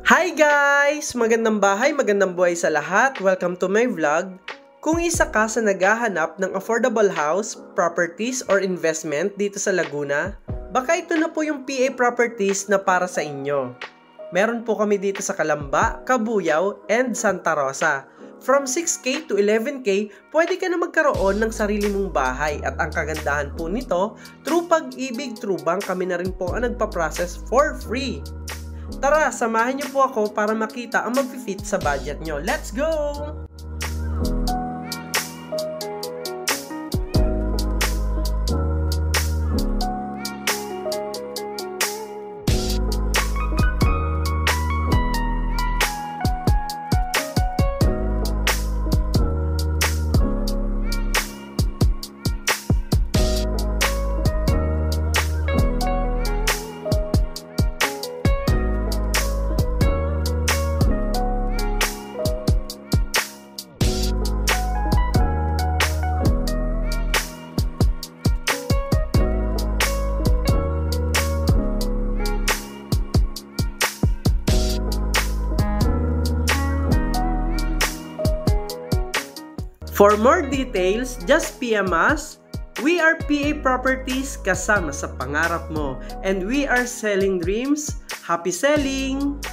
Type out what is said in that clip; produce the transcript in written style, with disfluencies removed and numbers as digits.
Hi guys! Magandang bahay, magandang buhay sa lahat. Welcome to my vlog. Kung isa ka sa naghahanap ng affordable house, properties, or investment dito sa Laguna, baka ito na po yung PA Properties na para sa inyo. Meron po kami dito sa Calamba, Cabuyao, and Santa Rosa. From 6K to 11K, pwede ka na magkaroon ng sarili mong bahay at ang kagandahan po nito, through Pag-ibig, through bank kami na rin po ang nagpa-process for free. Tara, samahan niyo po ako para makita ang mag-fit sa budget nyo. Let's go! For more details, just PM us. We are PA Properties, kasama sa pangarap mo. And we are selling dreams. Happy selling!